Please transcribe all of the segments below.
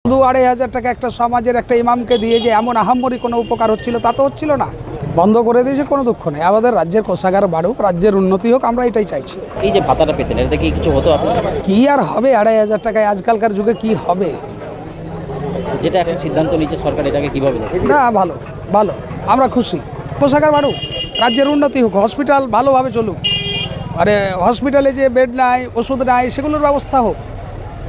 2,500 টাকা একটা সমাজের একটা ইমামকে দিয়ে যে এমন আহাম্মরি কোনো উপকার হচ্ছিল তা তো হচ্ছিল না। বন্ধ করে দিয়েছে, কোনো দুঃখ নেই। আমাদের রাজ্যের কোষাগার বাড়ুক, রাজ্যের উন্নতি হোক, আমরা এটাই চাইছি। এই যে ভাতাটা পেতেন এটা কি কিছু হতো আপনার? কি আর হবে 2,500 টাকায়? আজকালকার যুগে কি হবে? যেটা এখন সিদ্ধান্ত নিচ্ছে সরকার, এটাকে কিভাবে দেখছেন? না, ভালো ভালো, আমরা খুশি। কোষাগার বাড়ুক, রাজ্যের উন্নতি হোক, হসপিটাল ভালোভাবে চলুক, আরে হসপিটালে যে বেড নাই, ওষুধ নাই, সেগুলোর ব্যবস্থা হোক।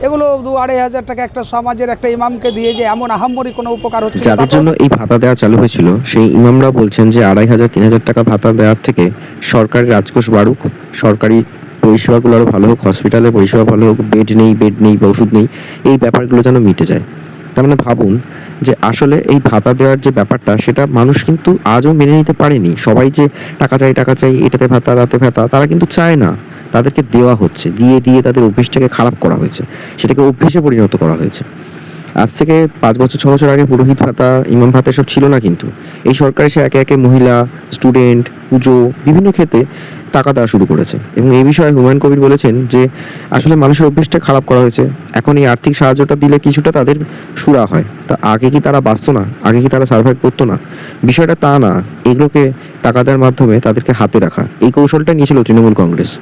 এগুলো 2,500 টাকা একটা সমাজের একটা ইমামকে দিয়ে যে এমন আহাম্মরি কোনো উপকার হচ্ছে যাদের জন্য এই ভাতা দেওয়া চালু হয়েছিল সেই ইমামরা বলছেন যে 2,500-3,000 টাকা ভাতা দেওয়ার থেকে সরকারি রাজকোষ বাড়ুক, সরকারি পরিষেবাগুলো আরও ভালো হোক, হসপিটালের পরিষেবা ভালো হোক, বেড নেই বা ওষুধ নেই, এই ব্যাপারগুলো যেন মিটে যায়। তার মানে ভাবুন যে আসলে এই ভাতা দেওয়ার যে ব্যাপারটা সেটা মানুষ কিন্তু আজও মেনে নিতে পারেনি। সবাই যে টাকা চাই, এটাতে ভাতা তাতে ভাতা, তারা কিন্তু চায় না। তাদেরকে দেওয়া হচ্ছে, দিয়ে তাদের অভ্যেসটাকে খারাপ করা হয়েছে, সেটাকে অভ্যেসে পরিণত করা হয়েছে। আজ থেকে 5 বছর 6 বছর আগে পুরোহিত ভাতা, ইমাম ভাতা এসব ছিল না, কিন্তু এই সরকার এসে একে একে মহিলা, স্টুডেন্ট, পুজো, বিভিন্ন ক্ষেত্রে টাকা দেওয়া শুরু করেছে। এবং এই বিষয়ে হুমায়ুন কবির বলেছেন যে আসলে মানুষের অভ্যেসটা খারাপ করা হয়েছে। এখন এই আর্থিক সাহায্যটা দিলে কিছুটা তাদের সুরা হয়। তা আগে কি তারা বাঁচতো না? আগে কি তারা সার্ভাইভ করতো না? বিষয়টা তা না। এগুলোকে টাকা দেওয়ার মাধ্যমে তাদেরকে হাতে রাখা, এই কৌশলটা নিয়েছিল তৃণমূল কংগ্রেস।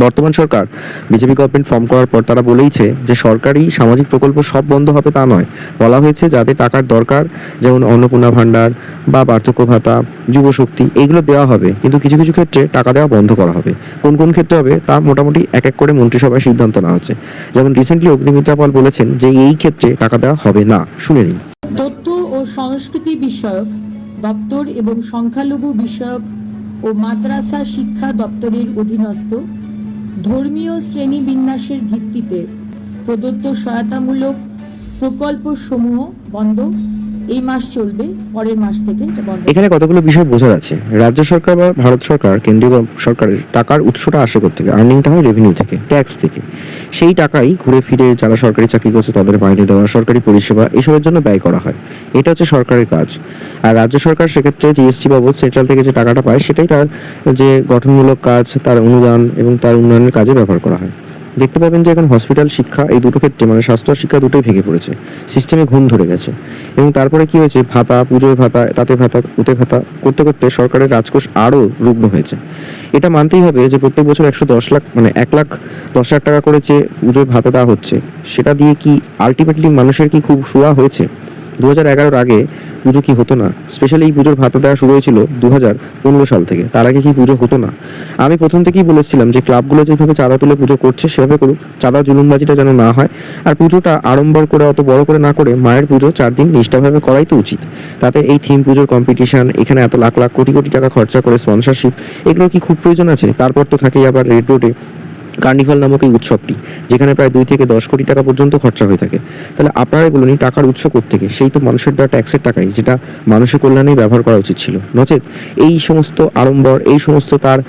বর্তমান সরকার বিজেপি গভর্নমেন্ট ফর্ম করার পর তারা বলেইছে যে সরকারি সামাজিক প্রকল্প সব বন্ধ হবে তা নয়। বলা হয়েছে যাদের টাকার দরকার, যেমন অন্নপূর্ণা ভাণ্ডার বা বার্ধক্য ভাতা, যুবশক্তি, এইগুলো দেওয়া হবে, কিন্তু কিছু কিছু ক্ষেত্রে টাকা দেওয়া বন্ধ করা হবে। কোন কোন ক্ষেত্রে হবে তা মোটামুটি এক এক করে মন্ত্রিসভায় সিদ্ধান্ত নেওয়া হচ্ছে। যেমন রিসেন্টলি অগ্নিমিত্রা পাল বলেছেন যে এই ক্ষেত্রে টাকা দেওয়া হবে না। শুনে নিন। তথ্য ও সংস্কৃতি বিষয়ক দপ্তর এবং সংখ্যালঘু বিষয়ক ও মাদ্রাসা শিক্ষা দপ্তরের অধীনস্থ ধর্মীয় শ্রেণীবিন্যাসের ভিত্তিতে প্রদত্ত সহায়তামূলক প্রকল্প সমূহ বন্ধ। এই মাস চলবে, পরের মাস থেকে এটা বন্ধ। এখানে কতগুলো বিষয় বোঝার আছে। রাজ্য সরকার বা ভারত সরকার, কেন্দ্রীয় সরকারের টাকার উৎসটা আসে থেকে, আর্নিংটা হয় রেভিনিউ থেকে, ট্যাক্স থেকে। সেই টাকাই ঘুরে ফিরে যারা সরকারি চাকরি করছে তাদের মাইনে দেওয়া, সরকারি পরিষেবা, এসবের জন্য ব্যয় করা হয়। এটা হচ্ছে সরকারের কাজ। আর রাজ্য সরকার সেক্ষেত্রে জিএসটি বাবদ সেন্ট্রাল থেকে যে টাকাটা পায় সেটাই তার যে গঠনমূলক কাজ, তার অনুদান এবং তার উন্নয়নের কাজে ব্যবহার করা হয়। দেখতে পাবেন যে এখন হসপিটাল, শিক্ষা, এই দুটো ক্ষেত্রে মানে স্বাস্থ্য আর শিক্ষা দুটোই ভেঙে পড়েছে, সিস্টেমে ঘুম ধরে গেছে। এবং তারপরে কি হয়েছে, ভাতা, পুজোর ভাতা, তাতে ভাতা, ওতে ভাতা করতে করতে সরকারের রাজকোষ আরও রুগ্ন হয়েছে। এটা মানতেই হবে যে প্রত্যেক বছর 110 লাখ মানে 1,10,00,000 টাকা করে যে পুজোর ভাতা দেওয়া হচ্ছে, সেটা দিয়ে কি আলটিমেটলি মানুষের কি খুব সুরা হয়েছে? 2011-এর আগে পুজো কি হতো না? স্পেশালি এই পুজোর ভাতা দেওয়া শুরু হয়েছিল 2015 সাল থেকে। তার আগে কি পুজো হতো না? আমি প্রথম থেকেই বলেছিলাম যে ক্লাবগুলো যেভাবে চাঁদা তুলে পুজো করছে সেভাবে করুক, চাঁদা জুলুমবাজিটা যেন না হয়। আর পুজোটা আড়ম্বর করে, অত বড় করে না করে, মায়ের পুজো 4 দিন নিষ্ঠাভাবে করাই তো উচিত। তাতে এই থিম পুজোর কম্পিটিশন, এখানে এত লাখ লাখ কোটি কোটি টাকা খরচা করে স্পন্সরশিপ, এগুলোর কি খুব প্রয়োজন আছে? তারপর তো থাকেই আবার রেড রোডে কার্নিভাল নামক এই উৎসবটি, যেখানে প্রায় 2 থেকে 10 কোটি টাকা পর্যন্ত খরচা হয়ে থাকে। তাহলে আপনারাই বলুন, এই টাকার উৎস কোত্থেকে? সেই তো মানুষের দেওয়া ট্যাক্সের টাকাই, যেটা মানুষের কল্যাণেই ব্যবহার করা উচিত ছিল। নচেত এই সমস্ত আড়ম্বর, এই সমস্ত তার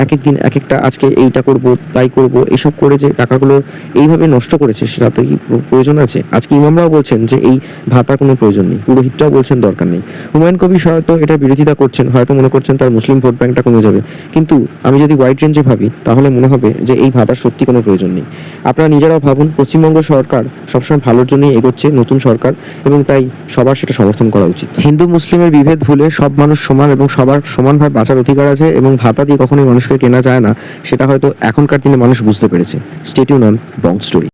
এক এক দিন এক একটা, আজকে এইটা করব তাই করব, এসব করে যে টাকাগুলো এইভাবে নষ্ট করেছে, সেটাতে কি প্রয়োজন আছে? আজকে ইমামরাও বলছেন যে এই ভাতা কোনো প্রয়োজন নেই, পুরোহিতরাও বলছেন দরকার নেই। হুমায়ুন কবির হয়তো এটা বিরোধিতা করছেন, হয়তো মনে করছেন তার মুসলিম ভোট ব্যাংকটা কমে যাবে, কিন্তু আমি যদি ওয়াইড রেঞ্জে ভাবি তাহলে মনে হবে যে এই ভাতার সত্যি কোনো প্রয়োজন নেই। আপনারা নিজেরাও ভাবুন, পশ্চিমবঙ্গ সরকার সবসময় ভালোর জন্যই এগোচ্ছে, নতুন সরকার, এবং তাই সবার সেটা সমর্থন করা উচিত। হিন্দু মুসলিমের বিভেদ ভুলে সব মানুষ সমান এবং সবার সমানভাবে বাঁচার অধিকার আছে, এবং ভাতা দিয়ে কখনোই মানুষকে কেনা যায় না, সেটা হয়তো এখনকার দিনে মানুষ বুঝতে পেরেছে। Stay tune on Bong story.